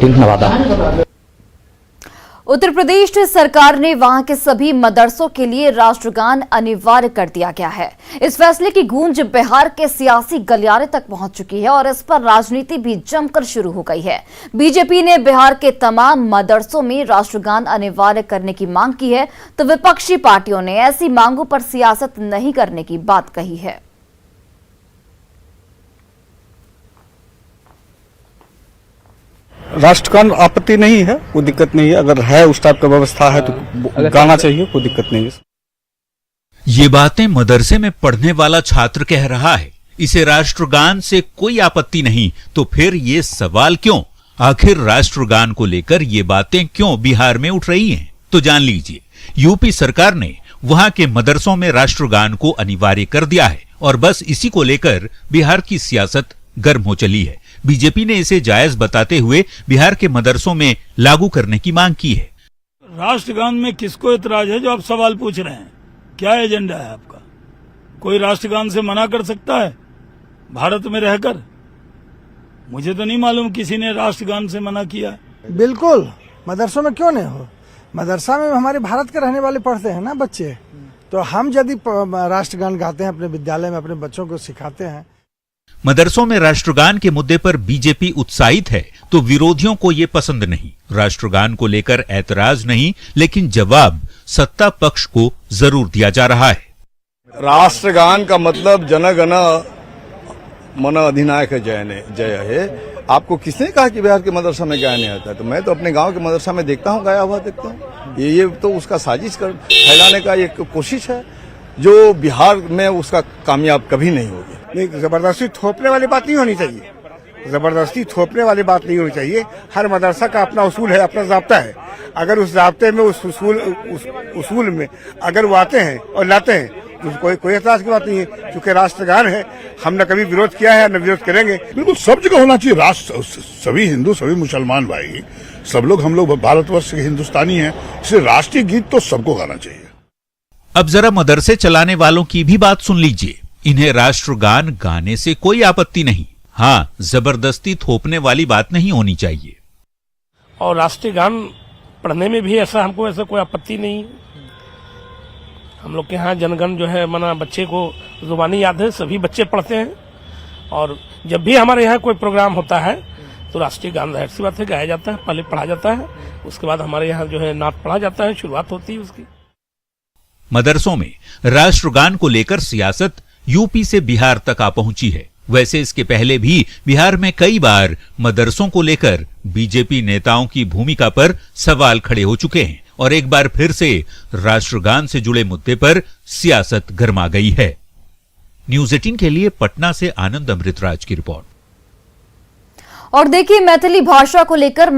नवादा। उत्तर प्रदेश सरकार ने वहां के सभी मदरसों के लिए राष्ट्रगान अनिवार्य कर दिया गया है। इस फैसले की गूंज बिहार के सियासी गलियारे तक पहुंच चुकी है और इस पर राजनीति भी जमकर शुरू हो गई है। बीजेपी ने बिहार के तमाम मदरसों में राष्ट्रगान अनिवार्य करने की मांग की है, तो विपक्षी पार्टियों ने ऐसी मांगों पर सियासत नहीं करने की बात कही है। राष्ट्रगान आपत्ति नहीं है, कोई दिक्कत नहीं है। अगर है उस टाइप का व्यवस्था है तो गाना चाहिए, कोई दिक्कत नहीं है। ये बातें मदरसे में पढ़ने वाला छात्र कह रहा है। इसे राष्ट्रगान से कोई आपत्ति नहीं, तो फिर ये सवाल क्यों? आखिर राष्ट्रगान को लेकर ये बातें क्यों बिहार में उठ रही हैं? तो जान लीजिए, यूपी सरकार ने वहां के मदरसों में राष्ट्रगान को अनिवार्य कर दिया है और बस इसी को लेकर बिहार की सियासत गर्म हो चली है। बीजेपी ने इसे जायज बताते हुए बिहार के मदरसों में लागू करने की मांग की है। राष्ट्रगान में किसको इतराज है जो आप सवाल पूछ रहे हैं? क्या एजेंडा है आपका? कोई राष्ट्रगान से मना कर सकता है भारत में रहकर? मुझे तो नहीं मालूम किसी ने राष्ट्रगान से मना किया। बिल्कुल, मदरसों में क्यों नहीं हो? मदरसा में हमारे भारत के रहने वाले पढ़ते हैं ना बच्चे, तो हम यदि राष्ट्रगान गाते हैं अपने विद्यालय में, अपने बच्चों को सिखाते हैं। मदरसों में राष्ट्रगान के मुद्दे पर बीजेपी उत्साहित है, तो विरोधियों को ये पसंद नहीं। राष्ट्रगान को लेकर ऐतराज नहीं, लेकिन जवाब सत्ता पक्ष को जरूर दिया जा रहा है। राष्ट्रगान का मतलब जन गण मन अधिनायक जय है। आपको किसने कहा कि बिहार के मदरसा में गाया नहीं आता? तो मैं तो अपने गांव के मदरसा में देखता हूं, गाया हुआ देखता हूं। ये तो उसका साजिश कर फैलाने का एक कोशिश है जो बिहार में उसका कामयाब कभी नहीं होगी। नहीं, जबरदस्ती थोपने वाली बात नहीं होनी चाहिए। जबरदस्ती थोपने वाली बात नहीं होनी चाहिए। हर मदरसा का अपना उसूल है, अपना ज़ाब्ता है। अगर उस ज़ाब्ते में, उस उसूल में अगर वो आते हैं और लाते हैं तो कोई एतराज की बात नहीं है। क्योंकि राष्ट्रगान है, हमने कभी विरोध किया है, न विरोध करेंगे। बिल्कुल सब जगह होना चाहिए। राष्ट्र, सभी हिंदू, सभी मुसलमान भाई, सब लोग, हम लोग भारतवर्ष के हिंदुस्तानी हैं, इसलिए राष्ट्रीय गीत तो सबको गाना चाहिए। अब जरा मदरसे चलाने वालों की भी बात सुन लीजिए। इन्हें राष्ट्रगान गाने से कोई आपत्ति नहीं, हाँ, जबरदस्ती थोपने वाली बात नहीं होनी चाहिए। और राष्ट्रीय गान पढ़ने में भी ऐसा कोई आपत्ति नहीं। हम लोग के यहाँ जनगण जो है मना बच्चे को जुबानी याद है, सभी बच्चे पढ़ते हैं। और जब भी हमारे यहाँ कोई प्रोग्राम होता है तो राष्ट्रीय गान जाहिर सी बात है गाया जाता है, पहले पढ़ा जाता है, उसके बाद हमारे यहाँ जो है नात पढ़ा जाता है, शुरुआत होती है उसकी। मदरसों में राष्ट्रगान को लेकर सियासत यूपी से बिहार तक आ पहुंची है। वैसे इसके पहले भी बिहार में कई बार मदरसों को लेकर बीजेपी नेताओं की भूमिका पर सवाल खड़े हो चुके हैं और एक बार फिर से राष्ट्रगान से जुड़े मुद्दे पर सियासत गर्मा गई है। न्यूज़ 18 के लिए पटना से आनंद अमृतराज की रिपोर्ट। और देखिए, मैथिली भाषा को लेकर